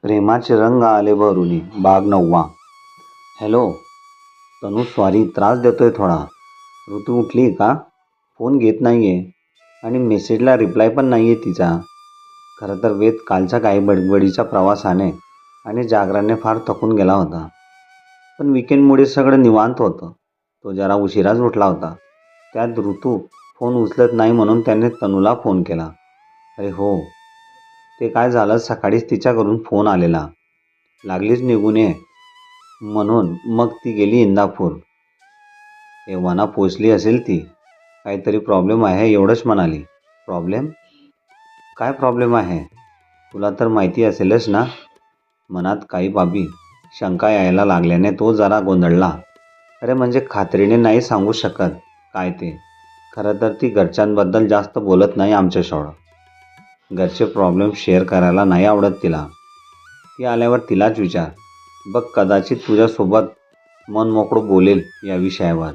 प्रेमाचे रंग आले भरुनी. भाग 9. हॅलो तनू, सॉरी त्रास देतोय थोडा. ऋतू उठली का? फोन घेत नाही आहे आणि मेसेजला रिप्लाय पण नाही आहे तिचा. खरं तर वेद कालच्या काही बडबडीच्या प्रवासाने आणि जागराने फार थकून गेला होता. पण विकेंडमुळे सगळं निवांत होतं. तो जरा उशिराच उठला होता. त्यात ऋतू फोन उचलत नाही म्हणून त्याने तनूला फोन केला. अरे हो, ते काय झालं, सकाळीच तिच्याकडून फोन आलेला, लागलीच निघून ये म्हणून. मग ती गेली इंदापूर. एव्हाना पोचली असेल ती. काहीतरी प्रॉब्लेम आहे एवढंच म्हणाली. प्रॉब्लेम? काय प्रॉब्लेम आहे? तुला तर माहिती असेलच ना. मनात काही बाबी शंका यायला लागल्याने तो जरा गोंधळला. अरे म्हणजे खात्रीने नाही सांगू शकत काय ते. खरं तर ती घरच्यांबद्दल जास्त बोलत नाही आमच्यासोबत. घरचे प्रॉब्लेम शेअर करायला नाही आवडत तिला. ती आल्यावर तिलाच विचार. बघ, कदाचित तुझ्यासोबत मन मोकळं बोलेल या विषयावर.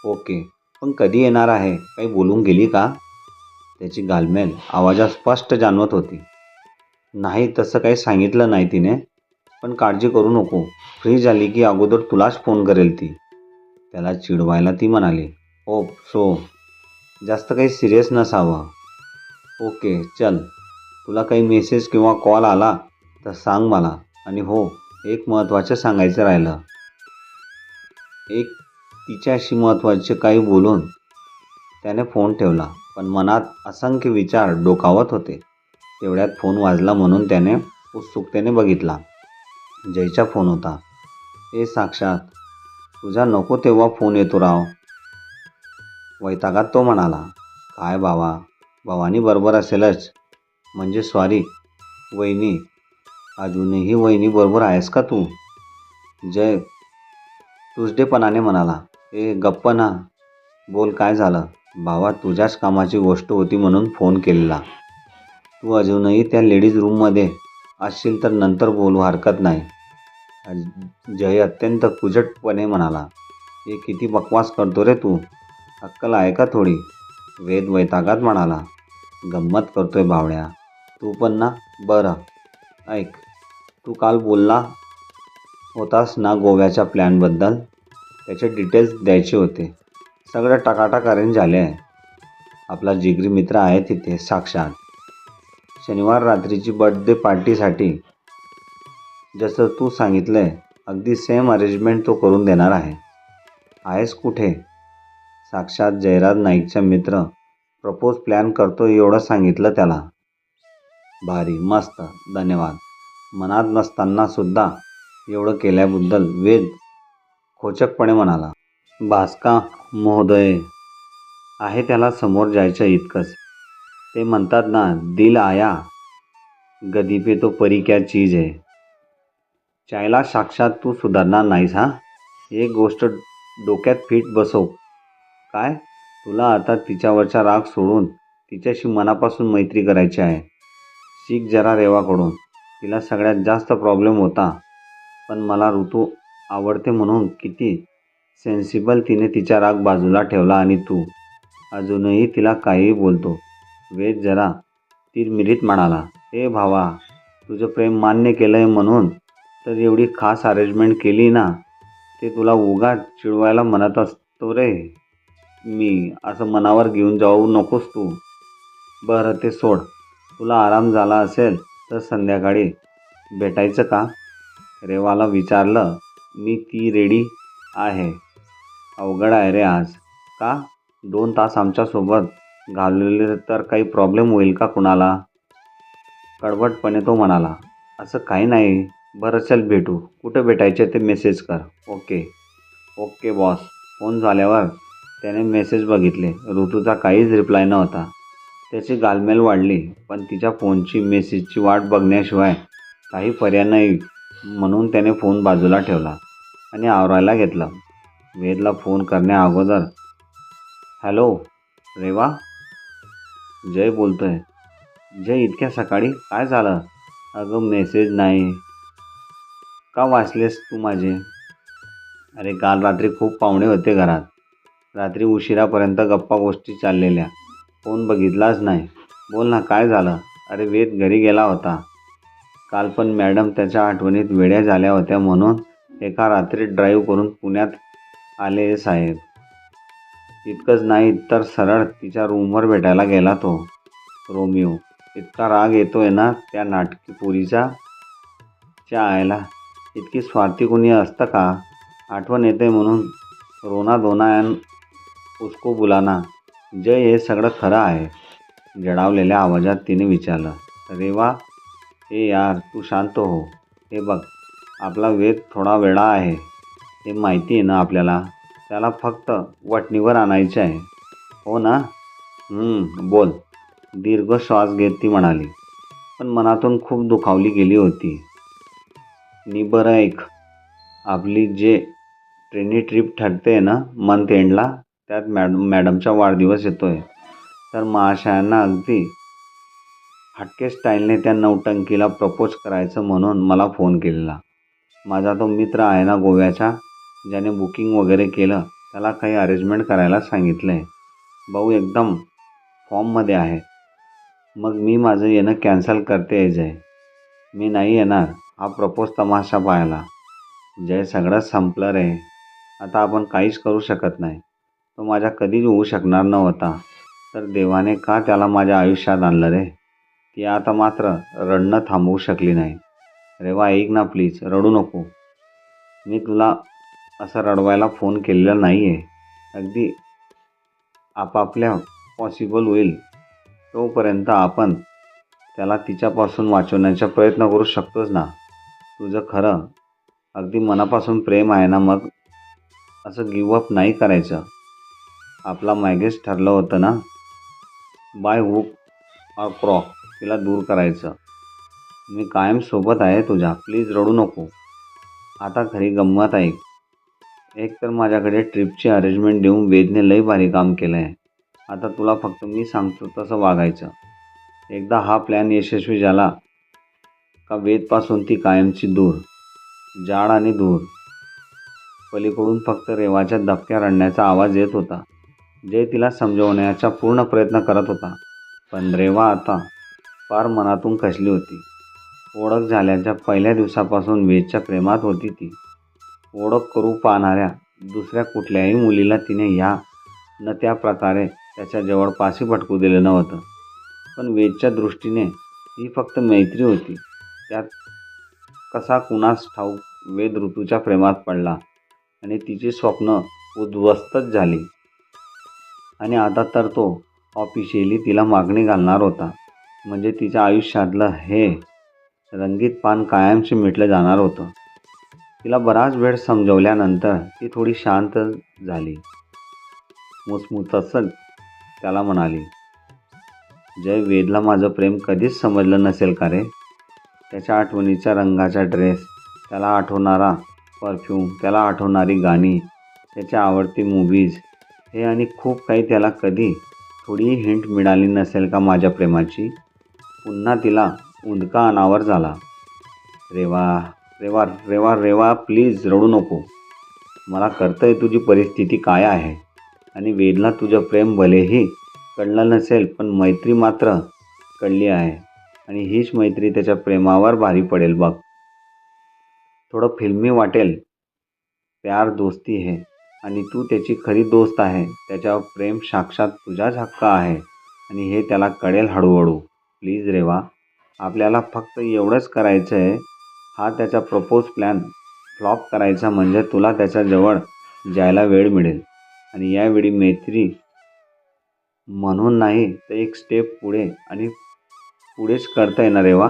ओके, पण कधी येणार आहे? काही बोलून गेली का? त्याची घालमेल आवाजात स्पष्ट जाणवत होती. नाही, तसं काही सांगितलं नाही तिने. पण काळजी करू नको, फ्री झाली की अगोदर तुलाच फोन करेल ती. त्याला चिडवायला ती म्हणाली. ओ सो, जास्त काही सिरियस नसावं. ओके चल, तुला काही मेसेज किंवा कॉल आला तर सांग मला. आणि हो, एक महत्त्वाचं सांगायचं राहिलं. एक तिच्याशी महत्त्वाचे काही बोलून त्याने फोन ठेवला. पण मनात असंख्य विचार डोकावत होते. तेवढ्यात फोन वाजला म्हणून त्याने उत्सुकतेने बघितला. जयचा फोन होता. ए साक्षात, तुझा नको तेव्हा फोन येतो राव, वैतागात तो म्हणाला. काय बाबा, भवानी बरोबर असेलच. म्हणजे सॉरी वहिनी, अजूनही वहिनी बरोबर आहेस का तू? जय तुझडेपणाने म्हणाला. ए गप्प ना, बोल काय झालं? भावा, तुझ्याच कामाची गोष्ट होती म्हणून फोन केलेला. तू अजूनही त्या लेडीज रूममध्ये असशील तर नंतर बोलू, हरकत नाही. जय अत्यंत कुजटपणे म्हणाला. हे किती बकवास करतो रे तू, अक्कल आहे का थोडी? वेद वैतागात म्हणाला. गंमत करतोय भावड्या, तू पण ना. बरं ऐक, तू काल बोलला होतास ना गोव्याच्या प्लॅनबद्दल, त्याचे डिटेल्स द्यायचे होते. सगळं टकाटक अरेंज झाले आहे. आपला जिगरी मित्र आहे तिथे साक्षात. शनिवार रात्रीची बर्थडे पार्टीसाठी जसं तू सांगितलं आहे अगदी सेम अरेंजमेंट तो करून देणार आहे. आहेस कुठे? साक्षात जयराज नाईकचा मित्र प्रपोज प्लॅन करतो एवढं सांगितलं त्याला. भारी, मस्त, धन्यवाद. मनात नसताना सुद्धा एवढं केल्याबद्दल वेद खोचकपणे म्हणाला. भास्का महोदय आहे त्याला समोर जायचं इतकंच. ते म्हणतात ना, दिल आया गदी पे तो परी क्या चीज है. चायला साक्षात तू सुधारणार नाहीस हा. एक गोष्ट डोक्यात फिट बसव. काय? तुला आता तिच्यावरचा राग सोडून तिच्याशी मनापासून मैत्री करायची आहे. शिक जरा रेवाकडून. तिला सगळ्यात जास्त प्रॉब्लेम होता, पण मला ऋतू आवडते म्हणून किती सेन्सिबल तिने तिचा राग बाजूला ठेवला. आणि तू अजूनही तिला काहीही बोलतो. वेद जरा तिरमिरीत म्हणाला. ए भावा, तुझं प्रेम मान्य केलं आहे म्हणून तर एवढी खास अरेंजमेंट केली ना. ते तुला उगाच चिडवायला म्हणत असतो रे मी. असं मनावर घेऊन जाऊ नकोस तू. बरं ते सोड. तुला आराम झाला असेल तर संध्याकाळी भेटायचं का? रेवाला विचारलं मी. ती रेडी आहे. अवघड आहे रे आज. का? 2 तास आमच्यासोबत घालवले तर काही प्रॉब्लेम होईल का कुणाला? कडवटपणे तो म्हणाला. असं काही नाही. बरं चल भेटू. कुठे भेटायचे ते मेसेज कर. Okay okay boss. फोन झाल्यावर त्याने मेसेज बघितले. ऋतूचा काहीच रिप्लाय नव्हता. त्याची गालमेल वाढली. पण तिच्या फोनची मेसेजची वाट बघण्याशिवाय काही पर्याय नाही म्हणून त्याने फोन बाजूला ठेवला आणि आवरायला घेतलं. वेदला फोन करण्याअगोदर. हॅलो रेवा, जय बोलतोय. जय, इतक्या सकाळी काय झालं? अगं मेसेज नाही. का वाचलेस तू माझे? अरे काल रात्री खूप पाहुणे होते घरात. रात्री उशिरापर्यंत गप्पा गोष्टी चाललेल्या. फोन बघितलाच नाही. बोल ना, काय झालं? अरे वेद घरी गेला होता काल पण मॅडम त्याच्या आठवणीत वेड्या झाल्या होत्या म्हणून एका रात्रीत ड्राईव्ह करून पुण्यात आले साहेब. इतकंच नाही तर सरळ तिच्या रूमवर भेटायला गेला तो रोमिओ. इतका राग येतोय ना त्या नाटकी पोरीचा. च्या आयला इतकी स्वार्थी कोणी असतं का. आठवण येते म्हणून रोना धोना अँड उसको बुलाना. जय हे सगळं खरं आहे. जडावलेल्या आवाजात तिने विचारलं. रेवा हे यार तू शांत हो. हे बघ आपला वेद थोडा वेडा आहे हे माहिती आहे ना आपल्याला. त्याला फक्त वटणीवर आणायचे आहे. हो ना. बोल. दीर्घ श्वास घेत ती म्हणाली. पण मनातून खूप दुखावली गेली होती. नि बरं ऐक. आपली जे ट्रेनी ट्रिप ठरते ना मंथ एंडला त्यात मॅडमचा वाढदिवस येतोय. तर महाशयांना अगदी हटके स्टाईलने त्या नौटंकीला प्रपोज करायचं म्हणून मला फोन केलेला. माझा तो मित्र आहे ना गोव्याचा ज्याने बुकिंग वगैरे केलं त्याला काही अरेंजमेंट करायला सांगितलं आहे. भाऊ एकदम फॉर्ममध्ये आहे. मग मी माझं येणं कॅन्सल करते जय. मी नाही येणार हा प्रपोज तमाशा पाहायला. जय सगळंच संपलं रे. आता आपण काहीच करू शकत नाही. तो माझ्या कधीच होऊ शकणार नव्हता. तर देवाने का त्याला माझ्या आयुष्यात आणलं रे. ती आता मात्र रडणं थांबवू शकली नाही. रेवा ऐक ना प्लीज रडू नको. मी तुला असं रडवायला फोन केलेला नाही आहे. अगदी आपापल्या पॉसिबल होईल तोपर्यंत आपण त्याला तिच्यापासून वाचवण्याचा प्रयत्न करू शकतोच ना. तुझं खरं अगदी मनापासून प्रेम आहे ना मग असं गिवअप नाही करायचं. आपला मायगेच ठरलं होतं ना बाय हुक और क्रॉक तिला दूर करायचं. मी कायम सोबत आहे तुझ्या. प्लीज रडू नको. आता खरी गंमत ऐक. एक तर माझ्याकडे ट्रिपची अरेंजमेंट देऊन वेदने लई भारी काम केलं आहे. आता तुला फक्त मी सांगतो तसं वागायचं. एकदा हा प्लॅन यशस्वी झाला का वेदपासून ती कायमची दूर. जाड आणि दूर. पलीकडून फक्त रेवाच्या दबक्या रडण्याचा आवाज येत होता. जय तिला समजवण्याचा पूर्ण प्रयत्न करत होता. पण रेवा आता फार मनातून खचली होती. ओळख झाल्याच्या पहिल्या दिवसापासून वेदच्या प्रेमात होती ती. ओळख करू पाहणाऱ्या दुसऱ्या कुठल्याही मुलीला तिने ह्या न त्या प्रकारे त्याच्याजवळ पाशी भटकू दिलं नव्हतं. पण वेदच्या दृष्टीने ही फक्त मैत्री होती. त्यात कसा कुणास ठाऊक वेद ऋतूच्या प्रेमात पडला आणि तिची स्वप्न उद्ध्वस्तच झाली. आणि आता तर तो ऑफिशियली तिला मागणी घालणार होता. म्हणजे तिच्या आयुष्यातलं हे रंगीत पान कायमचे मिटलं जाणार होतं. तिला बराच वेळ समजवल्यानंतर ती थोडी शांत झाली. मुसमुसत त्याला म्हणाली. जय वेदला माझं प्रेम कधीच समजलं नसेल का रे. त्याच्या आठवणीच्या रंगाचा ड्रेस, त्याला आठवणारा परफ्यूम, त्याला आठवणारी गाणी, त्याच्या आवडती मूव्हीज हे आणि खूप काही. त्याला कधी थोडीही हिंट मिळाली नसेल का माझ्या प्रेमाची. पुन्हा तिला उंदका अनावर झाला. रेवा रेवा रेवा रेवा प्लीज रडू नको. मला कळतंय तुझी परिस्थिती काय आहे. आणि वेदला तुझं प्रेम भलेही कळलं नसेल पण मैत्री मात्र कळली आहे. आणि हीच मैत्री त्याच्या प्रेमावर भारी पडेल बघ. थोडं फिल्मी वाटेल. प्यार दोस्ती है आणि तू त्याची खरी दोस्त आहे. त्याच्यावर प्रेम साक्षात तुझाच हक्क आहे आणि हे त्याला कळेल हळूहळू. प्लीज रेवा आपल्याला फक्त एवढंच करायचं आहे. हा त्याचा प्रपोज प्लॅन फ्लॉप करायचा म्हणजे तुला त्याच्याजवळ जायला वेळ मिळेल. आणि यावेळी मैत्री म्हणून नाही तर एक स्टेप पुढे आणि पुढेच करता येणार रेवा.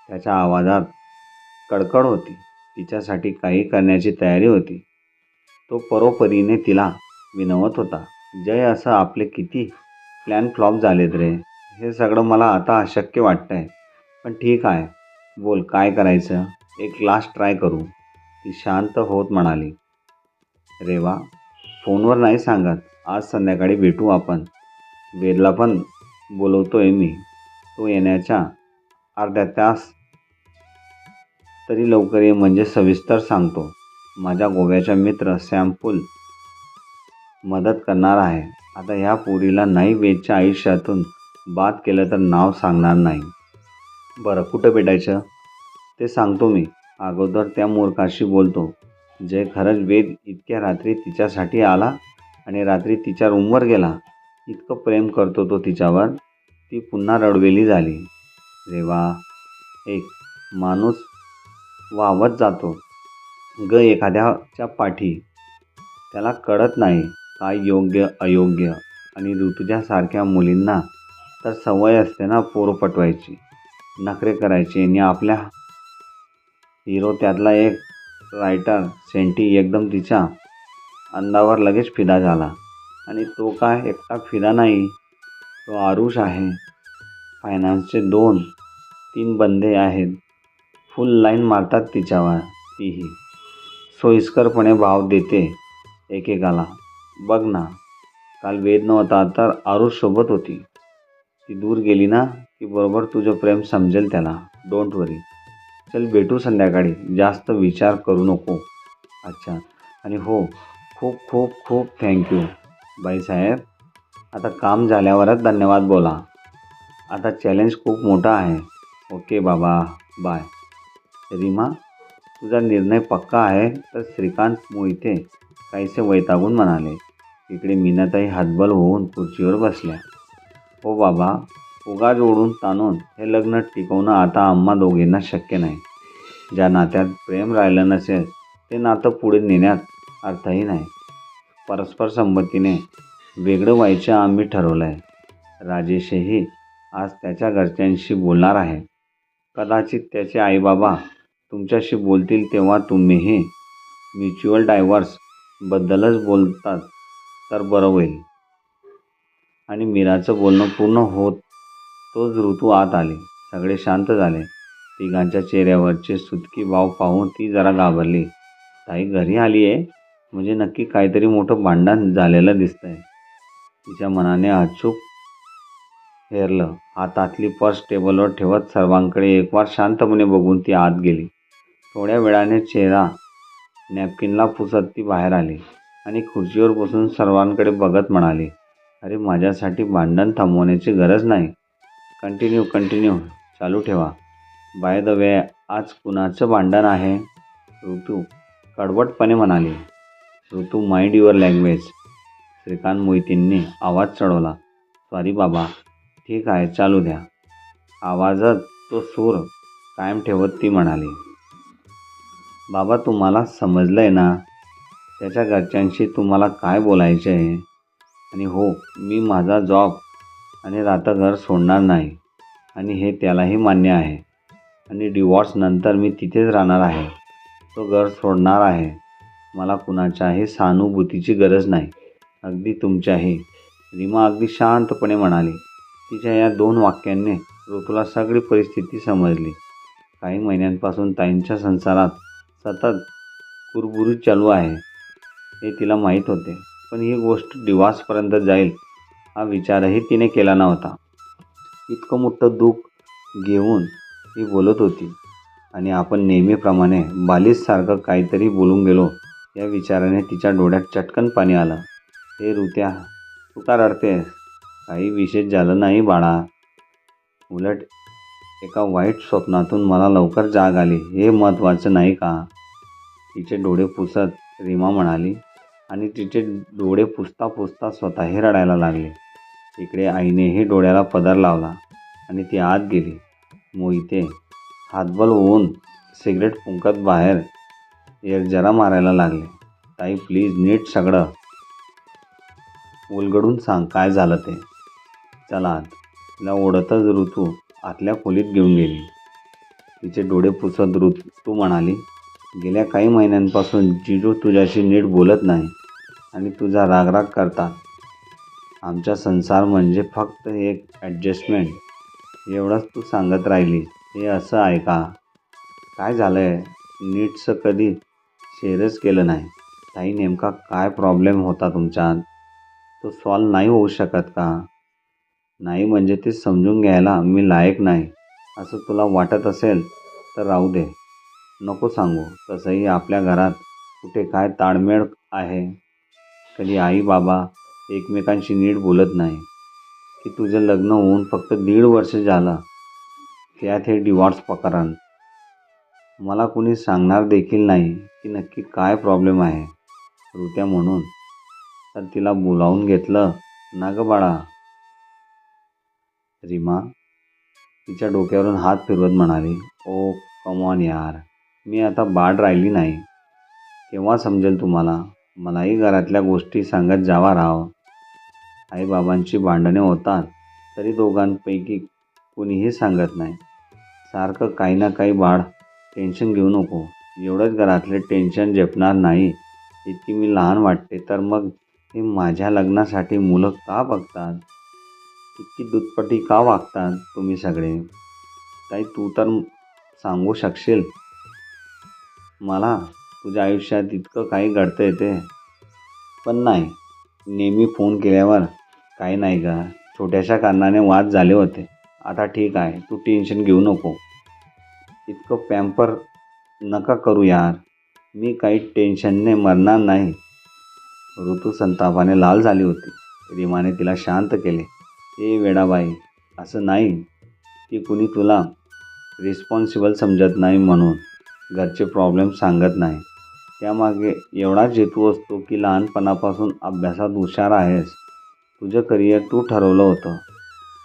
त्याच्या आवाजात कडकड होती. तिच्यासाठी काही करण्याची तयारी होती. तो परोपरीने तिला विनवत होता. जय असं आपले किती प्लॅन फ्लॉप झालेत रे. हे सगळं मला आता अशक्य वाटतंय. पण ठीक आहे बोल काय करायचं. एक लास्ट ट्राय करू. ती शांत होत म्हणाली. रेवा फोनवर नाही सांगत. आज संध्याकाळी भेटू आपण. वेदला पण बोलवतोय मी. तो येण्याच्या अर्ध्या तास तरी लवकर ये म्हणजे सविस्तर सांगतो. माझा गोव्याचा मित्र सॅम्पल मदत करणार आहे. आता ह्या पोरीला नाही वेदच्या आयुष्यातून बाद केलं तर नाव सांगणार नाही. बरं कुठं भेटायचं. ते सांगतो मी. अगोदर त्या मूर्खाशी बोलतो. जय खरंच वेद इतक्या रात्री तिच्यासाठी आला आणि रात्री तिच्या रूमवर गेला. इतकं प्रेम करतो तो तिच्यावर. ती पुन्हा रडवेली झाली. रेवा, एक माणूस वावत जातो ग एखाद्याच्या पाठी. त्याला कळत नाही काय योग्य अयोग्य. आणि ऋतुजासारख्या मुलींना तर सवय असते ना पोरं पटवायची, नखरे करायची. आणि आपल्या हिरो त्यातला एक रायटर सेंटी एकदम तिच्या अंगावर लगेच फिदा झाला. आणि तो काय एकटा फिदा नाही, तो आरुष आहे. फायनान्सचे 2-3 बंदे आहेत. फुल लाईन मारतात तिच्यावर. तीही सोयीस्करपणे भाव देते एकेकाला. बघ ना, काल वेद नव्हता तर आरुष सोबत होती. ती दूर गेली ना की बरोबर तुझं प्रेम समजेल त्याला. डोंट वरी. चल भेटू संध्याकाळी. जास्त विचार करू नको. अच्छा. आणि हो, खूप खूप खूप थँक्यू बाईसाहेब. आता काम झाल्यावरच धन्यवाद बोला. आता चॅलेंज खूप मोठं आहे. ओके बाबा, बाय. रीमा, तुझा निर्णय पक्का आहे? तर श्रीकांत मोहिते काहीसे वैतागून म्हणाले. इकडे मीनाताई हातबल होऊन खुर्चीवर बसल्या. हो बाबा, उगाच ओढून ताणून हे लग्न टिकवणं आता आम्हा दोघींना शक्य नाही. ज्या नात्यात प्रेम राहिलं नसेल ते नातं पुढे नेण्यात अर्थही नाही. परस्पर संमतीने वेगळं व्हायचं आम्ही ठरवलं आहे. राजेशही आज त्याच्या घरच्यांशी बोलणार आहे. कदाचित त्याचे आईबाबा तुमच्याशी बोलतील तेव्हा तुम्हीही म्युच्युअल डायव्हर्सबद्दलच बोलतात तर बरं होईल. आणि मीराचं बोलणं पूर्ण होत तोच ऋतू आत आली. सगळे शांत झाले. तिघांच्या चेहऱ्यावरचे सुटकी भाव पाहून ती जरा घाबरली. ताई घरी आली आहे म्हणजे नक्की काहीतरी मोठं भांडण झालेलं दिसतंय. तिच्या मनाने अचूक हेरलं. हातातली पर्स टेबलवर ठेवत सर्वांकडे एकवार शांतपणे बघून ती आत गेली. थोड्या वेळाने चेहरा नॅपकिनला पुसत ती बाहेर आली आणि खुर्चीवर बसून सर्वांकडे बघत म्हणाली, अरे माझ्यासाठी भांडण थांबवण्याची गरज नाही. कंटिन्यू चालू ठेवा. बाय द वे, आज कुणाचं भांडण आहे? ऋतू कडवटपणे म्हणाली. ऋतू, माइंड युअर लँग्वेज. श्रीकांत मोहितेंनी आवाज चढवला. सॉरी बाबा. ठीक आहे, चालू द्या. आवाजात तो सूर कायम ठेवत ती म्हणाली, बाबा तुम्हाला समजलंय ना? त्याच्या घरच्यांशी तुम्हाला काय बोलायचं आहे? आणि हो, मी माझा जॉब आणि राहतं घर सोडणार नाही. आणि हे त्यालाही मान्य आहे. आणि डिवॉर्स नंतर मी तिथेच राहणार आहे. तो घर सोडणार आहे. मला कुणाच्याही सहानुभूतीची गरज नाही, अगदी तुमच्याही. रीमा अगदी शांतपणे म्हणाली. तिच्या या 2 वाक्यांनी ऋतूला सगळी परिस्थिती समजली. काही महिन्यांपासून ताईंच्या संसारात सतत कुरबुरी चालू आहे हे तिला माहीत होते. पण ही गोष्ट डिवॉर्सपर्यंत जाईल हा विचारही तिने केला नव्हता. इतकं मोठं दुःख घेऊन ती बोलत होती आणि आपण नेहमीप्रमाणे बालिशसारखं काहीतरी बोलून गेलो या विचाराने तिच्या डोळ्यात चटकन पाणी आलं. हे ऋत्या, तू का रडतेस? काही विशेष झालं नाही बाळा. उलट एका वाईट स्वप्नातून मला लवकर जाग आली हे महत्त्वाचं नाही का? तिचे डोळे पुसत रीमा म्हणाली. आणि तिचे डोळे पुसता पुसता स्वतःही रडायला लागले. इकडे आईनेही डोळ्याला पदर लावला आणि ती आत गेली. मोहिते हातबल होऊन सिगरेट फुंकत बाहेर जरा मारायला लागले. ताई प्लीज नीट सगळं उलगडून सांग काय झालं ते. चला आत. तिला ओढतच ऋतू आतल्या खोलीत घेऊन गेली. तिचे डोळे पुसत ऋतू म्हणाली, गेल्या काही महिन्यांपासून जिजू तुझ्याशी नीट बोलत नाही आणि तुझा रागराग करतात. आमचा संसार म्हणजे फक्त एक ॲडजस्टमेंट एवढंच तू सांगत राहिलीस. हे असं आहे का? काय झालं आहे? नीटचं कधी शेअरच केलं नाही. ताई नेमका काय प्रॉब्लेम होता तुमच्यात? तो सॉल्व नाही होऊ शकत का? नाही म्हणजे ते समजून घ्यायला मी लायक नाही असं तुला वाटत असेल तर राहू दे. नको सांगू. तसंही आपल्या घरात कुठे काय ताळमेळ आहे? कधी आई बाबा एकमेकांशी नीट बोलत नाही की तुझं लग्न होऊन फक्त 1.5 वर्ष झालं त्यात हे डिवॉर्स प्रकरण. मला कुणी सांगणार देखील नाही की नक्की काय प्रॉब्लेम आहे. ऋत्या म्हणून तर तिला बोलावून घेतलं ना गं बाळा. रीमा तिच्या डोक्यावरून हात फिरवत म्हणाली, ओ कमॉन यार, मी आता बाळ राहिली नाही. केव्हा समजेल तुम्हाला? मलाही घरातल्या गोष्टी सांगत जावा राव. आईबाबांची भांडणे होतात तरी दोघांपैकी कुणीही सांगत नाही. सारखं काही ना काही बाळ, टेन्शन घेऊ नको. एवढंच घरातले टेन्शन झेपणार नाही इतकी मी लहान वाटते तर मग हे माझ्या लग्नासाठी मुलं का बघतात? इतकी दुधपटी का वागतात तुम्ही सगळे? ताई तू तर सांगू शकशील मला तुझ्या आयुष्यात इतकं काही घडतंय ते. पण नाही, नेहमी फोन केल्यावर काही नाही का, छोट्याशा कारणाने वाद झाले होते. आता ठीक आहे, तू टेन्शन घेऊ नको. इतकं पॅम्पर नका करू यार. मी काही टेन्शनने मरणार नाही. ऋतू संतापाने लाल झाली होती. रीमाने तिला शांत केले. ए वेडाबाई, असं नाही. ती कुणी तुला रिस्पॉन्सिबल समजत नाही म्हणून घरचे प्रॉब्लेम सांगत नाही. त्यामागे एवढाच हेतू असतो की लहानपणापासून अभ्यासात हुशार आहेस. तुझं करिअर तू ठरवलं होतं.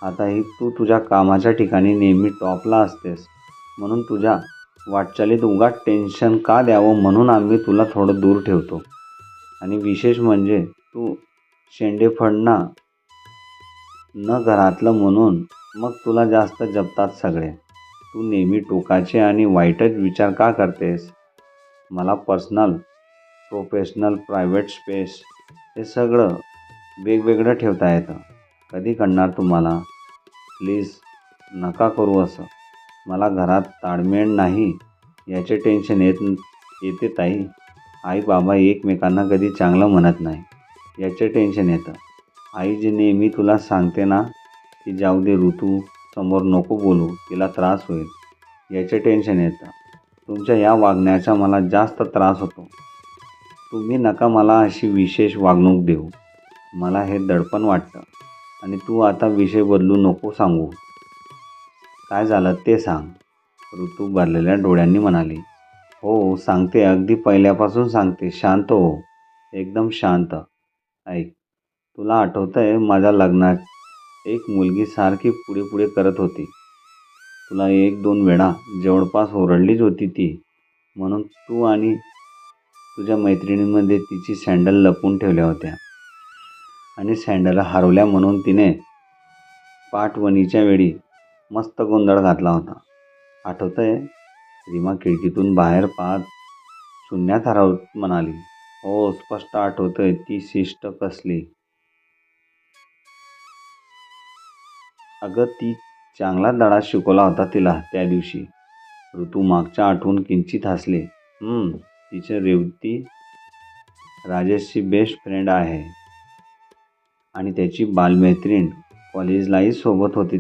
आताही तू तुझ्या कामाच्या ठिकाणी नेहमी टॉपला असतेस. म्हणून तुझ्या वाटचालीत उगाच टेन्शन का द्यावं म्हणून आम्ही तुला थोडं दूर ठेवतो. आणि विशेष म्हणजे तू शेंडेफळना न घरातलं म्हणून मग तुला जास्त जपतात सगळे. तू नेहमी टोकाचे आणि वाईटच विचार का करतेस? मला पर्सनल, प्रोफेशनल, प्रायव्हेट स्पेस हे सगळं वेगवेगळं ठेवता येतं. कधी कळणार तुम्हाला? प्लीज नका करू असं. मला घरात ताळमेळ नाही याचे टेन्शन येते ताई. आई बाबा एकमेकांना कधी चांगलं म्हणत नाही याचे टेन्शन येतं. आई जी नेहमी तुला सांगते ना की जाऊ दे ऋतू, समोर नको बोलू, तिला त्रास होईल, याचे टेन्शन येतं. तुमच्या या वागण्याचा मला जास्त त्रास होतो. तुम्ही नका मला अशी विशेष वागणूक देऊ. मला हे दडपण वाटतं. आणि तू आता विषय बदलू नको सांगू. काय झालं ते सांग. ऋतू भरलेल्या डोळ्यांनी म्हणाली. हो सांगते, अगदी पहिल्यापासून सांगते. शांत हो, एकदम शांत. ऐक, तुला आठवतंय माझ्या लग्नात एक मुलगी सारखी पुढे पुढे करत होती. तुला एक दोन वेळा जवळपास ओरडलीच होती ती. म्हणून तू आणि तुझ्या मैत्रिणींमध्ये तिची सँडल लपवून ठेवल्या होत्या. आणि सँडल हरवल्या म्हणून तिने पाठवणीच्या वेळी मस्त गोंधळ घातला होता. आठवतंय? रीमा खिडकीतून बाहेर पाहत शून्यात हरवत म्हणाली. हो स्पष्ट आठवतंय. ती शिष्ट कसली. अगं ती चांगला धडा शिकवला होता तिला त्या दिवशी. ऋतू मागच्या आठवून किंचित हसले. तिची रेवती राजेशची बेस्ट फ्रेंड आहे आणि त्याची बालमैत्रीण कॉलेजलाही सोबत होती.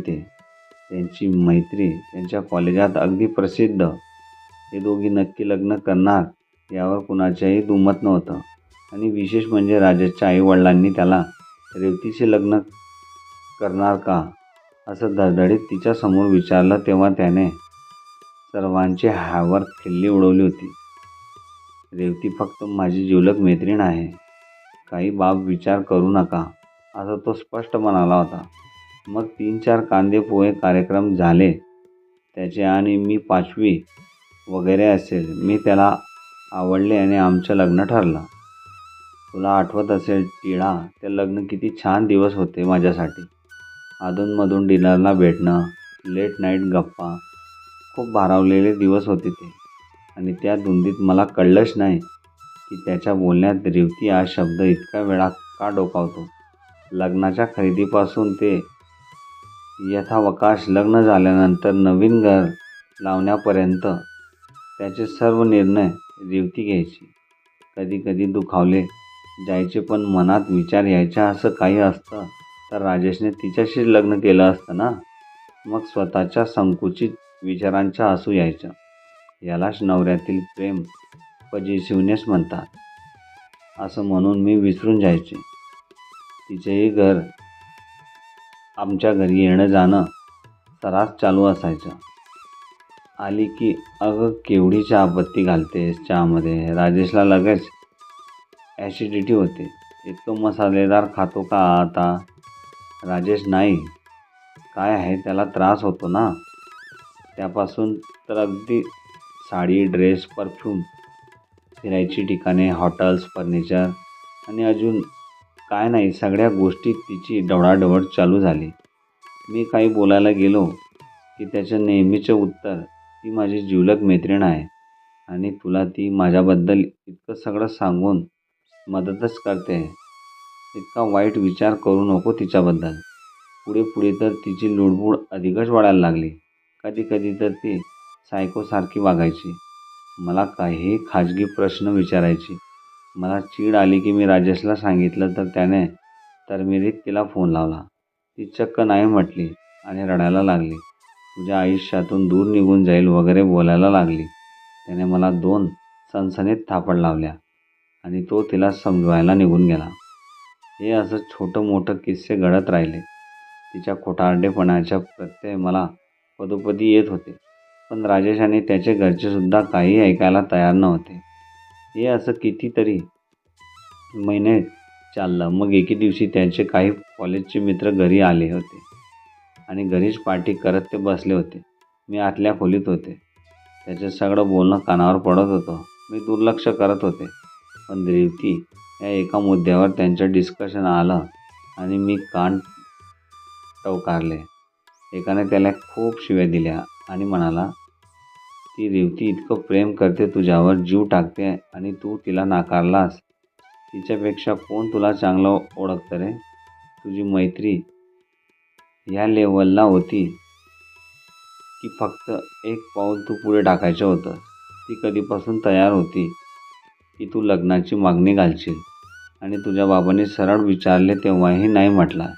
त्यांची मैत्री त्यांच्या कॉलेजात अगदी प्रसिद्ध. हे दोघी नक्की लग्न करणार यावर कुणाच्याही दुमत नव्हतं. आणि विशेष म्हणजे राजेशच्या आईवडिलांनी त्याला रेवतीशी लग्न करणार का असं धडधडीत तिच्यासमोर विचारलं तेव्हा त्याने सर्वांची हावर खिल्ली उडवली होती. रेवती फक्त माझी जिवलग मैत्रीण आहे. काही बाब विचार करू नका असं तो स्पष्ट म्हणाला होता. मग 3-4 कांदे पोहे कार्यक्रम झाले त्याचे आणि मी 5वी वगैरे असेल. मी त्याला आवडले आणि आमचं लग्न ठरलं. तुला आठवत असेल टिळा, ते लग्न किती छान दिवस होते माझ्यासाठी. अधूनमधून डिनरला भेटणं, लेट नाईट गप्पा, खूप भारावलेले दिवस होते ते. आणि त्या धुंदीत मला कळलंच नाही की त्याच्या बोलण्यात रेवती हा शब्द इतका वेळा का डोकावतो. लग्नाच्या खरेदीपासून ते यथावकाश लग्न झाल्यानंतर नवीन घर लावण्यापर्यंत त्याचे सर्व निर्णय रेवती घ्यायची. कधी कधी दुखावले जायचे पण मनात विचार यायचा असं काही असतं तर राजेशने तिच्याशी लग्न केलं असतं ना. मग स्वतःच्या संकुचित विचारांच्या हसू यायचं. यालाच नवऱ्यातील प्रेम पजेसिव्हनेस म्हणतात. असं म्हणून मी विसरून जायचे. तिचेही घर आमच्या घरी येणं जाणं सरास चालू असायचं. आली की अगं केवढी चहापत्ती घालतेस चहामध्ये. राजेशला लगेच ॲसिडिटी होते. इतकं मसालेदार खातो का आता? राजेश नाही. काय आहे त्याला त्रास होतो ना. त्यापासून तर अगदी साडी, ड्रेस, परफ्यूम, फिरायची ठिकाणे, हॉटेल्स, फर्निचर आणि अजून काय नाही सगळ्या गोष्टीत तिची ढवळाढवळ चालू झाली. मी काही बोलायला गेलो की त्याचं नेहमीचं उत्तर, ती माझी जिवलग मैत्रीण आहे आणि तुला ती माझ्याबद्दल इतकं सगळं सांगून मदतच करते. इतका वाईट विचार करू नको तिच्याबद्दल. पुढे पुढे तर तिची लुडबुड अधिकच वाढायला लागली. कधी कधी तर ती सायकोसारखी वागायची. मला काहीही खाजगी प्रश्न विचारायची. मला चीड आली की मी राजेशला सांगितलं तर त्याने तरमिरीत तिला फोन लावला. ती चक्क नाही म्हटली आणि रडायला लागली. तुझ्या आयुष्यातून दूर निघून जाईल वगैरे बोलायला लागली. त्याने मला 2 सणसणीत थापड लावल्या आणि तो तिला समजवायला निघून गेला. हे असं छोटं मोठं किस्से घडत राहिले. तिच्या खोटारडेपणाच्या प्रत्यय मला पदोपदी येत होते. पण राजेश आणि त्याचे घरचेसुद्धा काही ऐकायला तयार नव्हते. हे असं कितीतरी महिने चाललं. मग एके दिवशी त्याचे काही कॉलेजचे मित्र घरी आले होते आणि घरीच पार्टी करत ते बसले होते. मी आतल्या खोलीत होते. त्याचं सगळं बोलणं कानावर पडत होतं. मी दुर्लक्ष करत होते. पण रेवती या एका मुद्द्यावर त्यांचं डिस्कशन आलं आणि मी कान टवकारले. एकाने त्याला खूप शिव्या दिल्या आणि म्हणाला, ती रेवती इतकं प्रेम करते तुझ्यावर, जीव टाकते आणि तू तिला नाकारलास. तिच्यापेक्षा कोण तुला चांगलं ओळखतं रे? तुझी मैत्री ह्या लेवलला होती की फक्त एक पाऊल तू पुढे टाकायचं होतं. ती कधीपासून तयार होती की तू लग्नाची मागणी घालशील आणि तुझ्या बाबांनी सरळ विचारले तेव्हाही नाही म्हटला.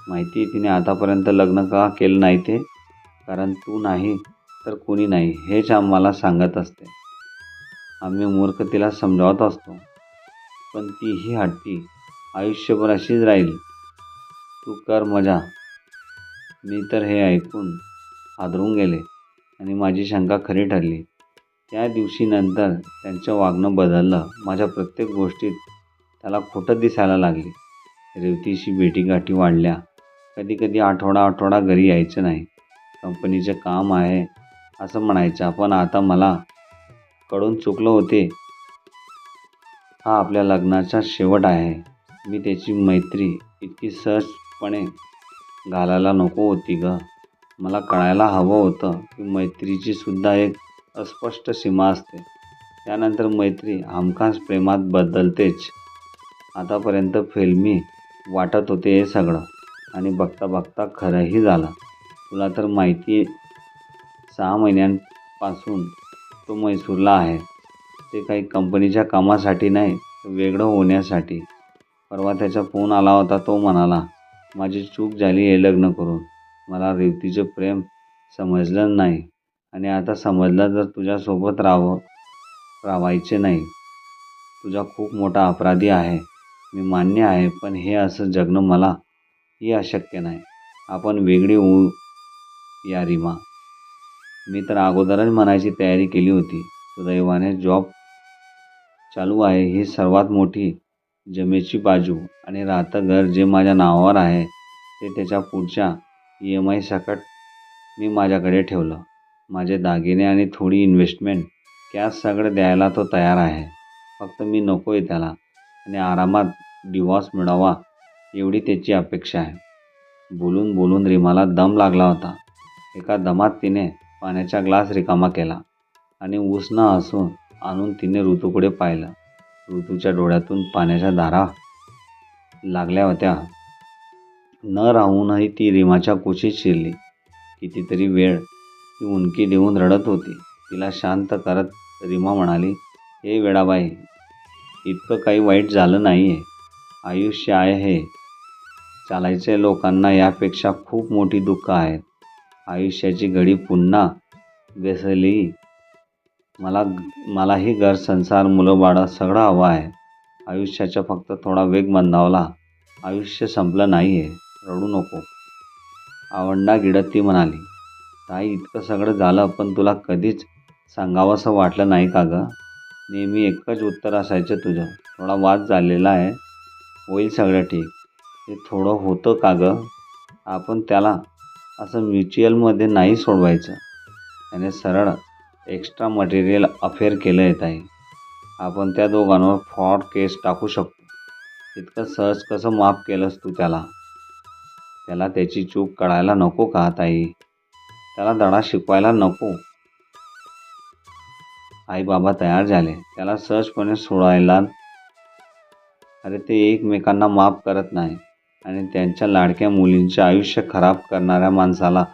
माहिती आहे तिने आतापर्यंत लग्न का केलं नाही ते? कारण तू नाही तर कोणी नाही हेच आम्हाला सांगत असते. आम्ही मूर्ख तिला समजावत असतो. पण तीही हट्टी. आयुष्यभर अशीच राहील. तू कर मजा. मी तर हे ऐकून हादरून गेले आणि माझी शंका खरी ठरली. त्या दिवशीनंतर त्यांचं वागणं बदललं. माझ्या प्रत्येक गोष्टीत त्याला खोटं दिसायला लागली. रेवतीशी भेटीगाठी वाढल्या. कधीकधी आठवडा घरी यायचं नाही. कंपनीचं काम आहे असं म्हणायचा. पण आता मला कळून चुकलं होते. हा आपल्या लग्नाचा शेवट आहे. मी त्याची मैत्री इतकी सहजपणे घालायला नको होती गं. मला कळायला हवं होतं की मैत्रीची सुद्धा एक अस्पष्ट सीमा असते. त्यानंतर मैत्री हमखास प्रेमात बदलतेच. आतापर्यंत फिल्मी वाटत होते हे सगळं आणि बघता बघता खरंही झालं. तुला तर माहिती 6 महिन्यांपासून तो म्हैसूरला आहे. ते काही कंपनीच्या कामासाठी नाही तर वेगळं होण्यासाठी. परवा त्याचा फोन आला होता. तो म्हणाला, माझी चूक झाली हे लग्न करून. मला रेवतीचं प्रेम समजलं नाही आणि आता समजलं तर तुझ्यासोबत राहायचे नाही. तुझा खूप मोठा अपराधी आहे. मी मान्य आहे. पण हे असं जगणं मलाही अशक्य नाही. आपण वेगळी होऊ या रीमा. मी तर अगोदरच म्हणायची तयारी केली होती. सुदैवाने जॉब चालू आहे ही सर्वात मोठी जमेची बाजू आणि राहतं घर जे माझ्या नावावर आहे ते त्याच्या पुढच्या EMI सकट मी माझ्याकडे ठेवलं. माझे दागिने आणि थोडी इन्व्हेस्टमेंट कॅश सगळं द्यायला तो तयार आहे. फक्त मी नको आहे त्याला आणि आरामात डिवॉर्स मिळावा एवढी त्याची अपेक्षा आहे. बोलून बोलून रीमाला दम लागला होता. एका दमात तिने पाण्याचा ग्लास रिकामा केला आणि उसनं हसून आणून तिने ऋतूकडे पाहिलं. ऋतूच्या डोळ्यातून पाण्याच्या धारा लागल्या होत्या. न राहूनही ती रीमाच्या कुशीत शिरली. कितीतरी वेळ ती उंकी देऊन रडत होती. तिला शांत करत रीमा म्हणाली, हे वेडाबाई, इतकं काही वाईट झालं नाही आहे. आयुष्य आहे हे. चालायचे लोकांना यापेक्षा खूप मोठी दुःख आहेत. आयुष्याची घडी पुन्हा बेसली. मलाही घर, संसार, मुलं बाळं सगळं हवं आहे. आयुष्याचा फक्त थोडा वेग मंदावला. आयुष्य संपलं नाही आहे. रडू नको. आवंडा गिळत ती म्हणाली. ताई, इतकं सगळं झालं पण तुला कधीच सांगावंसं वाटलं नाही का गं? नेहमी एकच उत्तर असायचं तुझं. थोडा वाद झालेला आहे, होईल सगळं ठीक. ते थोडं होतं का गं? आपण त्याला असं म्युच्युअलमध्ये नाही सोडवायचं. त्याने सरळ एक्स्ट्रा मटेरियल अफेअर केलं आहे ताई. आपण त्या दोघांवर फ्रॉड केस टाकू शकतो. इतकं सहज कसं माफ केलंस तू त्याला? त्याला त्याची चूक कळायला नको का ताई? त्याला धडा शिकवायला नको? आई बाबा तयार झाले त्याला सहजपणे सोडायला. अरे ते एकमेकांना माफ करत नाही आणि त्यांच्या लाडक्या मुलींचे आयुष्य खराब करणाऱ्या माणसाला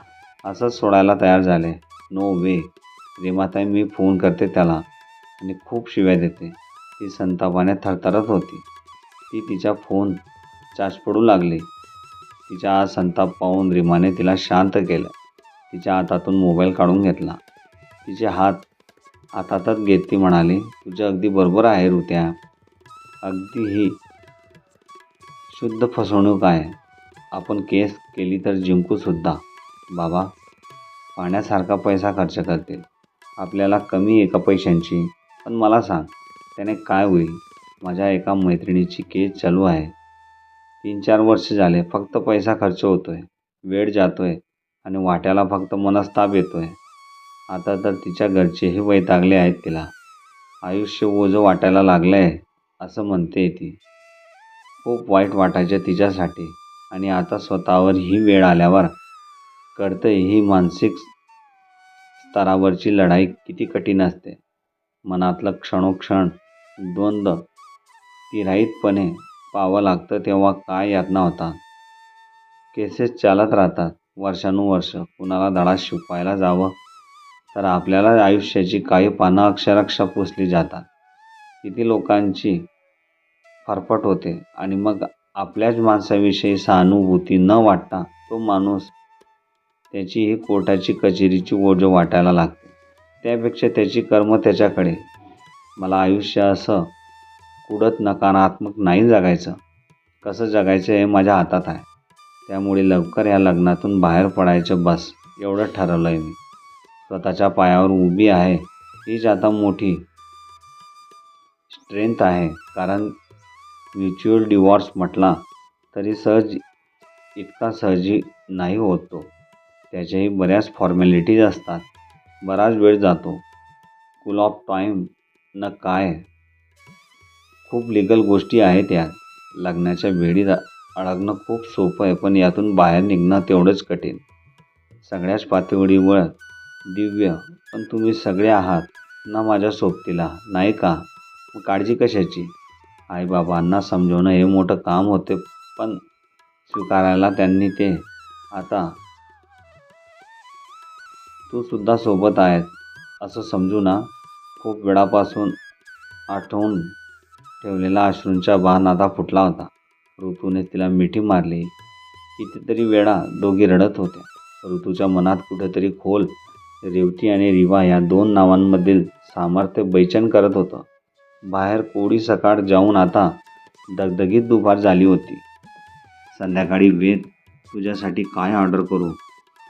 असंच सोडायला तयार झाले. नो वे. रेमाताई, मी फोन करते त्याला आणि खूप शिव्या देते. ती संतापाने थरथरत होती. ती तिचा फोन चार्ज पडू लागली. तिचा हा संताप पाहून रीमाने तिला शांत केलं. तिच्या हातातून मोबाईल काढून घेतला. तिचे हात हातातच घेत ती म्हणाली, तुझं अगदी बरोबर आहे ऋत्या. अगदी ही शुद्ध फसवणूक आहे. आपण केस केली तर जिंकूसुद्धा. बाबा पाण्यासारखा पैसा खर्च करतील. आपल्याला कमी एका पैशांची. पण मला सांग त्याने काय होईल? माझ्या एका मैत्रिणीची केस चालू आहे. 3-4 वर्ष झाले. फक्त पैसा खर्च होतोय, वेळ जातोय आणि वाट्याला फक्त मनस्ताप येतोय. आता तर तिच्या घरचेही वैतागले आहेत तिला. आयुष्य ओझं वाटायला लागलंय असं म्हणते ती. खूप वाईट वाटायचं तिच्यासाठी आणि आता स्वतःवर ही वेळ आल्यावर कळतंय ही मानसिक स्तरावरची लढाई किती कठीण असते. मनातलं क्षणोक्षण द्वंद्व तिराहितपणे पाहावं लागतं तेव्हा काय यातना होतात. केसेस चालत राहतात वर्षानुवर्ष. कुणाला धडा शिकवायला जावं तर आपल्याला आयुष्याची काही पानं अक्षरशः पुसली जातात. किती लोकांची फरफट होते आणि मग आपल्याच माणसाविषयी सहानुभूती न वाटता तो माणूस त्याची ही कोर्टाची कचेरीची ओझं वाटायला लागते. त्यापेक्षा त्याची कर्म त्याच्याकडे. मला आयुष्य असं कुढत नकारात्मक नाही जगायचं. कसं जगायचं हे माझ्या हातात आहे. त्यामुळे लवकर या लग्नातून बाहेर पडायचं बस एवढं ठरवलं आहे मी. स्वतःच्या पायावर उभी आहे हीच आता मोठी स्ट्रेंथ आहे. कारण म्युच्युअल डिवॉर्स म्हटला तरी इतका सहजी नाही होत तो. त्याच्याही बऱ्याच फॉर्मॅलिटीज असतात. बराच वेळ जातो. कूल ऑफ टाईम न काय. खूप लिगल गोष्टी आहेत यात. लग्नाच्या वेळी अडकणं खूप सोपं आहे पण यातून बाहेर निघणं तेवढंच कठीण. सगळ्याच पातळीवर दिव्य. पण तुम्ही सगळे आहात ना माझ्या सोबतीला, नाही का? मग काळजी कशाची? आईबाबांना समजवणं हे मोठं काम होते पण स्वीकारायला त्यांनी ते. आता तू सुद्धा सोबत आहेत असं समजू ना. खूप वेळापासून आठवून ठेवलेला अश्रूंचा बाण आता फुटला होता. ऋतूने तिला मिठी मारली. कितीतरी वेळा दोघी रडत होत्या. ऋतूच्या मनात कुठेतरी खोल रेवती आणि रिवा या 2 नावांमधील सामर्थ्य बेचैन करत होतं. बाहेर कोवळी सकाळ जाऊन आता दगदगीत दुपार झाली होती. संध्याकाळी वेद, तुझ्यासाठी काय ऑर्डर करू?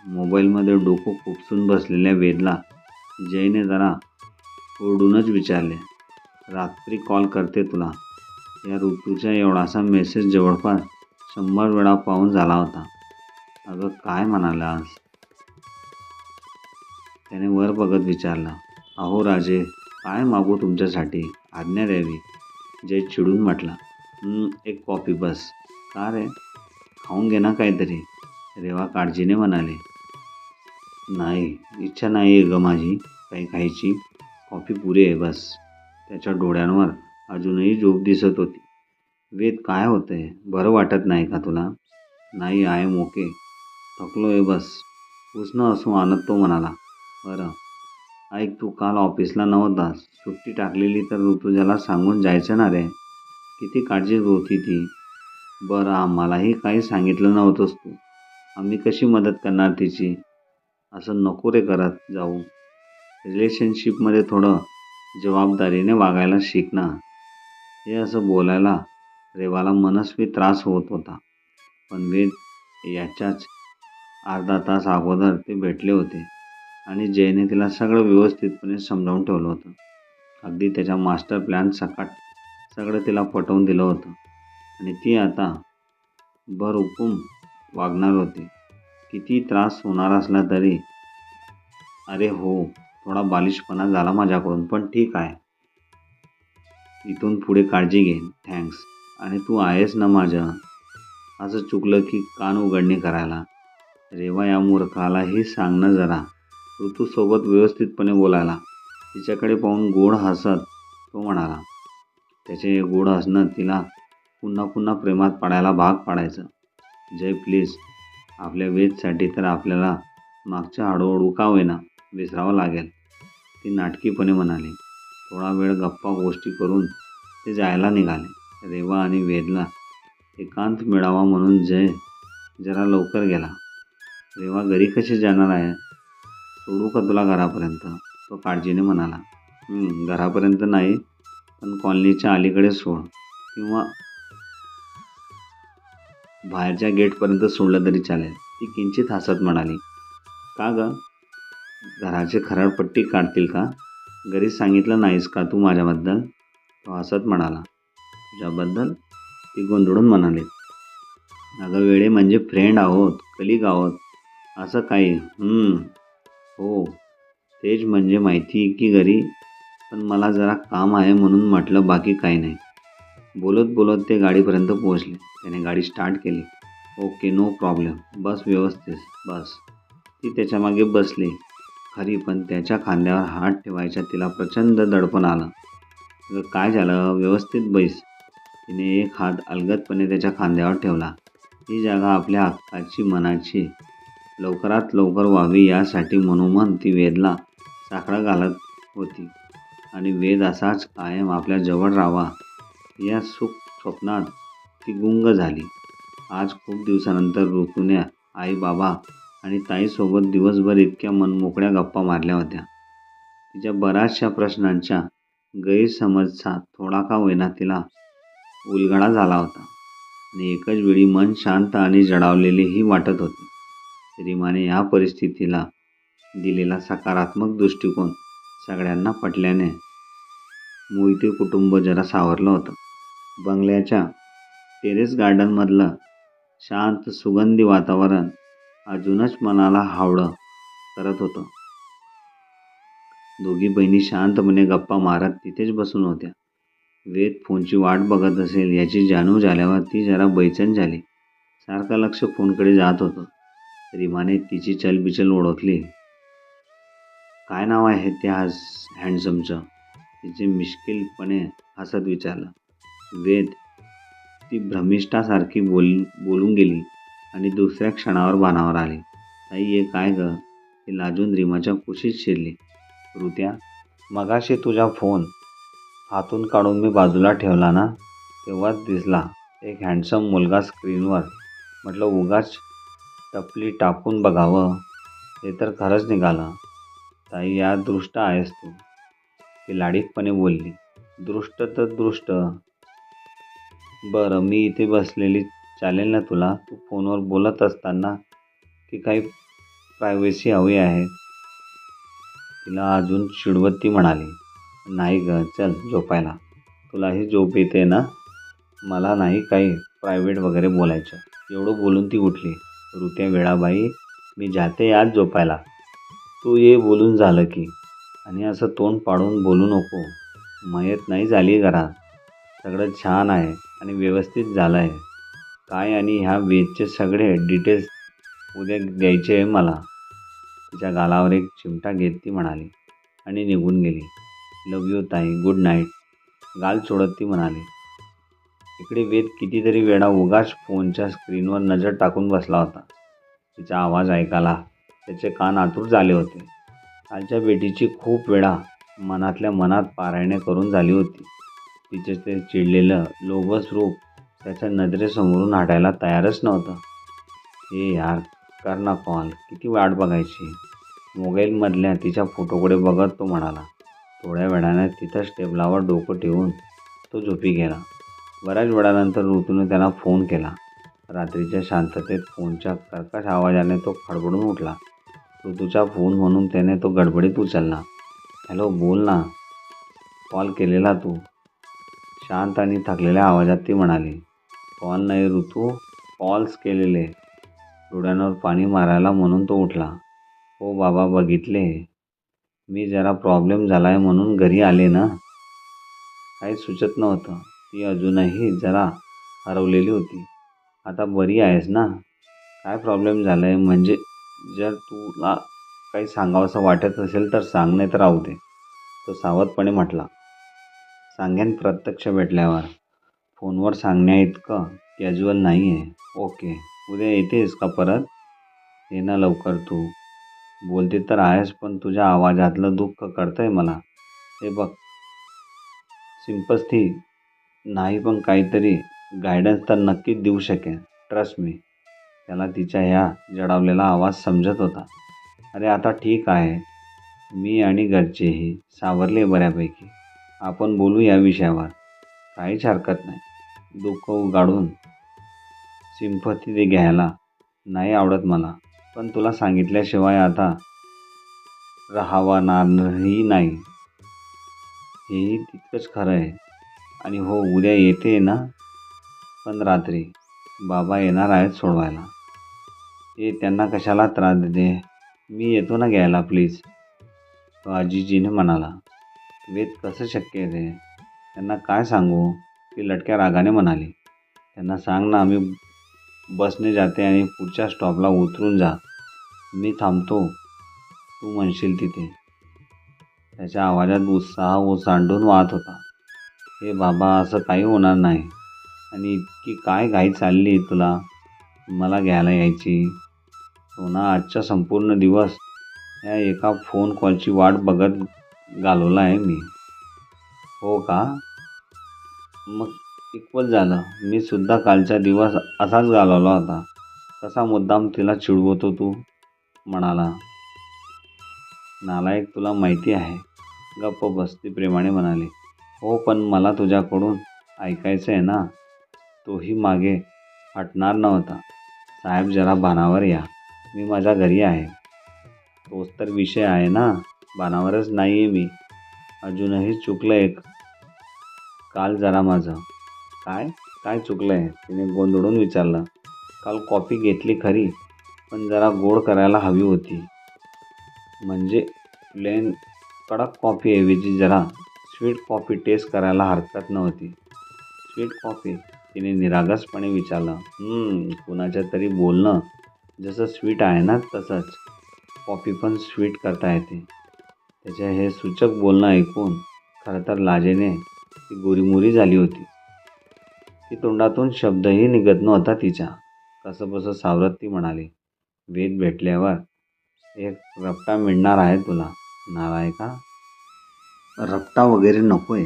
मोबाईलमध्ये डोकं खुपसून बसलेल्या वेदला जयने जरा ओरडूनच विचारले. रात्री कॉल करते तुला. या ऋतूचा एवढासा मेसेज जवळपास 100 वेळा पाहून झाला होता. अगं काय म्हणालास? त्याने वर बघत विचारलं. अहो राजे, काय मागू तुमच्यासाठी? आज्ञा द्यावी. जय चिडून म्हटला. एक कॉफी बस. का रे? खाऊन घे ना काहीतरी. रेवा काळजीने म्हणाले. नाही, इच्छा नाही आहे गं माझी काही खायची. कॉफी पुरी आहे बस. त्याच्या डोळ्यांवर अजूनही झोप दिसत होती. वेद, काय होतंय? बरं वाटत नाही का तुला? नाही, आय एम ओके. थकलो आहे बस. उसनं असू आणत तो म्हणाला. बरं ऐक, तू काल ऑफिसला नव्हतास. सुट्टी टाकलेली तर ऋतुजाला सांगून जायचं ना रे. किती काळजी होती ती. बरं आम्हालाही काही सांगितलं नव्हतंस तू. आम्ही कशी मदत करणार तिची? असं नको रे करत जाऊ. रिलेशनशिपमध्ये थोडं जबाबदारीने वागायला शिक ना. हे असं बोलायला रेवाला मनस्वी त्रास होत होता. पण वेद याच्याच अर्धा तास अगोदर ते भेटले होते. आणि जयने तिला सगळं व्यवस्थितपणे समजावून ठेवलं होतं. अगदी त्याच्या मास्टर प्लॅन सकाट सगळं तिला पटवून दिलं होतं आणि ती आता भरहुकूम वागणार होती. किती त्रास होणार असला तरी. अरे हो, थोडा बालिशपणा झाला माझ्याकडून, पण ठीक आहे. इथून पुढे काळजी घे. थँक्स. आणि तू आहेस ना माझं. असं चुकलं की कान उघडणी करायला. रेवा या मूर्खालाही सांग ना जरा ऋतूसोबत व्यवस्थितपणे बोलायला. तिच्याकडे पाहून गोड हसत तो म्हणाला. त्याचे हे गोड हसणं तिला पुन्हा पुन्हा प्रेमात पडायला भाग पाडायचं. जय प्लीज, आपल्या वेदसाठी तर आपल्याला मागच्या हळूहळू का होईना विसरावं लागेल, ती नाटकीपणे म्हणाली. थोडा वेळ गप्पा गोष्टी करून ते जायला निघाले. रेवा आणि वेदला एकांत मिळावा म्हणून जय जरा लवकर गेला. रेवा घरी कशी जाणार आहे? सोडू का तुला घरापर्यंत? तो काळजीने म्हणाला. घरापर्यंत नाही, पण कॉलनीच्या अलीकडे सोड किंवा बाहेरच्या गेटपर्यंत सोडलं तरी चालेल, ती किंचित हसत म्हणाली. का ग? घराची खरडपट्टी काढतील का? घरी सांगितलं नाहीस का तू माझ्याबद्दल? तो हसत म्हणाला. तुझ्याबद्दल? ती गोंधळून म्हणाली. अगं वेडे, म्हणजे फ्रेंड आहोत, कलिग आहोत, असं काही. हो, तेच म्हणजे माहिती की घरी, पण मला जरा काम आहे म्हणून म्हटलं, बाकी काही नाही. बोलत बोलत ते गाडीपर्यंत पोहोचले. त्याने गाडी स्टार्ट केली. ओके, नो प्रॉब्लेम, बस व्यवस्थित बस. ती त्याच्या मागे बसली खरी, पण त्याच्या खांद्यावर हात ठेवायच्या तिला प्रचंड दडपण आलं. अगं काय झालं? व्यवस्थित बैस. तिने एक हात अलगदपणे त्याच्या खांद्यावर ठेवला. ही जागा आपल्या हक्काची मनाची लवकरात लवकर व्हावी यासाठी मनोमन ती वेदला साकडं घालत होती आणि वेद असाच कायम आपल्या जवळ राहावा या सुख स्वप्नात ती गुंग झाली. आज खूप दिवसानंतर ऋतूने आई बाबा आणि ताईसोबत दिवसभर इतक्या मनमोकळ्या गप्पा मारल्या होत्या. तिच्या बऱ्याचशा प्रश्नांच्या गैरसमजचा थोडा का होईना तिला उलगडा झाला होता आणि एकच वेळी मन शांत आणि जडावलेलेही वाटत होते. रीमाने या परिस्थितीला दिलेला सकारात्मक दृष्टिकोन सगळ्यांना पटल्याने मोहिते कुटुंब जरा सावरलं होतं. बंगल्याच्या टेरेस गार्डनमधलं शांत सुगंधी वातावरण अजूनच मनाला हावडं करत होतं. दोघी बहिणी शांतपणे गप्पा मारत तिथेच बसून होत्या. वेद फोनची वाट बघत असेल याची जाणीव झाल्यावर ती जरा बैचेन झाली. सारखं लक्ष फोनकडे जात होतं. रीमाने तिची चलबिचल ओळखली. काय नाव आहे त्या हँडसमचं? तिचे मिश्किलपणे हसत विचारलं. वेद. ती भ्रमिष्ठासारखी बोलून गेली आणि दुसऱ्या क्षणावर भानावर आली. ताई, हे काय ग? ती लाजून रीमाच्या कुशीत शिरली. ऋत्या, मगाशी तुझा फोन हातून काढून मी बाजूला ठेवला ना, तेव्हाच दिसला एक हँडसम मुलगा स्क्रीनवर. म्हटलं उगाच टपली टाकून बघावं. हे तर खरंच निघालं. ताई, या दृष्ट आहेस तू, ती लाडीतपणे बोलली. दृष्ट तर दृष्ट. बरं, मी इथे बसलेली चालेल ना तुला? तू फोनवर बोलत असताना की काही प्रायव्हसी हवी आहे? तिला अजून चिडवत ती म्हणाली. नाही ग, चल झोपायला. तुलाही झोप येते ना? मला नाही काही प्रायव्हेट वगैरे बोलायचं. एवढं बोलून ती उठली. ऋत्या, वेळाबाई, मी जाते आज झोपायला. तू ये बोलून झालं की. आणि असं तोंड पाडून बोलू नको. मयत नाही झाली घरात. सगळं छान आहे आणि व्यवस्थित झालं आहे. काय आणि ह्या वेदचे सगळे डिटेल्स उद्या द्यायचे आहे मला. तिच्या गालावर एक चिमटा घेत ती म्हणाली आणि निघून गेली. लव यू ताई, गुड नाईट. गाल सोडत ती म्हणाली. इकडे वेद कितीतरी वेळा उगाच फोनच्या स्क्रीनवर नजर टाकून बसला होता. तिचा आवाज ऐकायला त्याचे कान आतुर झाले होते. कालच्या भेटीची खूप वेळा मनातल्या मनात पारायणे करून झाली होती. तिचे ते चिडलेलं लोभस रूप त्याच्या नजरेसमोरून हटायला तयारच नव्हतं. हे यार, कर ना कॉल, किती वाट बघायची. मोबाईलमधल्या तिच्या फोटोकडे बघत तो म्हणाला. थोड्या वेळाने तिथंच टेबलावर डोकं ठेवून तो झोपी गेला. बऱ्याच वेळानंतर ऋतूने त्याला फोन केला. रात्रीच्या शांततेत फोनच्या कर्कश आवाजाने तो खडबडून उठला. ऋतूचा फोन म्हणून त्याने तो गडबडीत उचलला. हॅलो, बोल ना. कॉल केलेला तू. शांत आणि थकलेल्या आवाजात ती म्हणाली. कॉल नाही ऋतू, कॉल्स केलेले. डोळ्यांवर पाणी मारायला म्हणून तो उठला. हो बाबा, बघितले. मी जरा प्रॉब्लेम झाला आहे म्हणून घरी आले ना. काही सुचत नव्हतं. ती अजूनही जरा हरवलेली होती. आता बरी आहेस ना? काय प्रॉब्लेम झाला आहे म्हणजे? जर तुला काही सांगावंसं वाटत असेल तर सांग, नाही तर राहू दे, तो सावधपणे म्हटला. सांगेन प्रत्यक्ष भेटल्यावर. फोनवर सांगण्याइतकं कॅज्युअल नाही आहे. ओके, उद्या येतेस का परत? ये ना लवकर तू. बोलते तर आहेस पण तुझ्या आवाजातलं दुःख कळतंय मला. हे बघ, सिम्पथी नाही पण काहीतरी गायडन्स तर नक्कीच देऊ शकेन. Trust me. त्याला तिच्या ह्या जडावलेला आवाज समजत होता. अरे आता ठीक आहे. मी आणि घरचेही सावरले बऱ्यापैकी. आपण बोलू या विषयावर. काहीच हरकत नाही. दुःख उगाडून सिम्पथी ते घ्यायला नाही आवडत मला. पण तुला सांगितल्याशिवाय आता राहणारही नाही. हेही तितकंच खरं आहे. आणि हो, उद्या येते ना? पण रात्री. बाबा येणार आहेत सोडवायला. ते त्यांना कशाला त्रास देते? मी येतो ना घ्यायला प्लीज, तो आजीजीने म्हणाला. वेद, कसं शक्य आहे ते? त्यांना काय सांगू? ती लटक्या रागाने म्हणाली. त्यांना सांग ना, मी बसने जाते आणि पुढच्या स्टॉपला उतरून जा. मी थांबतो तू म्हणशील तिथे. त्याच्या आवाजात उत्साह ओसांडून वाहत होता. हे बाबा, असं काही होणार नाही. आणि इतकी काय घाई चालली तुला मला घ्यायला यायची? सोना, आजचा संपूर्ण दिवस या एका फोन कॉलची वाट बघत घालवला आहे मी. हो का? मग इक्वल झालं. मी सुद्धा कालचा दिवस असाच घालवला होता. कसा मुद्दाम तिला चिडवतो तू? म्हणाला. नालायक, तुला माहिती आहे. गप्प बस, ती प्रेमाने म्हणाली. हो, पण मला तुझ्याकडून ऐकायचं आहे ना. तोही मागे हटणार नव्हता. साहेब, जरा भानावर या. मी माझ्या घरी आहे. तोच तर विषय आहे ना. भानावरच नाही आहे मी. अजूनही चुकलं एक. काल जरा माझं. काय काय चुकलं आहे? तिने गोंधळून विचारलं. काल कॉफी घेतली खरी, पण जरा गोड करायला हवी होती. म्हणजे प्लेन कडक कॉफीऐवजी जरा स्वीट कॉफी टेस्ट करायला हरकत नव्हती. Sweet coffee? तिने निरागसपणे विचारलं. कुणाच्या तरी बोलणं जसं स्वीट आहे ना, तसंच कॉफी पण स्वीट करता येते. त्याच्या हे सूचक बोलणं ऐकून खरं तर लाजेने ती गोरीमोरी झाली होती. ती तोंडातून शब्दही निघत नव्हता तिच्या. कसंबसं सावरत ती म्हणाली. वेद भेटल्यावर एक रपटा मिळणार आहे तुला. नालायका, रपटा वगैरे नको आहे.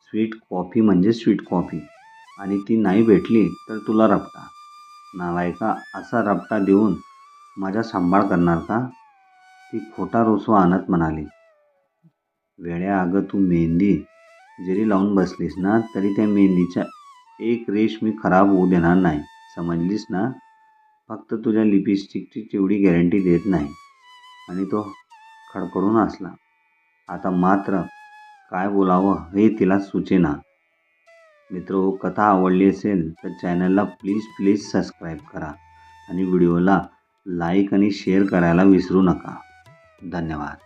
स्वीट कॉफी म्हणजे स्वीट कॉफी, आणि ती नाही भेटली तर तुला रपटा. नालायका, असा रपटा देऊन माझा सांभाळ करणार का? ती खोटा रुसवा आणत म्हणाली. वेड्या, अगं तू मेहंदी जरी लावून बसलीस ना, तरी त्या मेहंदीच्या एक रेष मी खराब होऊ देणार नाही. समजलीस ना? फक्त तुझ्या लिपस्टिकची तेवढी गॅरंटी देत नाही. आणि तो खडखडून हसला. आता मात्र काय बोलावं हे तिला सुचेना. मित्र, कथा आवडली असेल तर चॅनलला प्लीज प्लीज सबस्क्राईब करा आणि व्हिडिओला लाईक आणि शेअर करायला विसरू नका. धन्यवाद.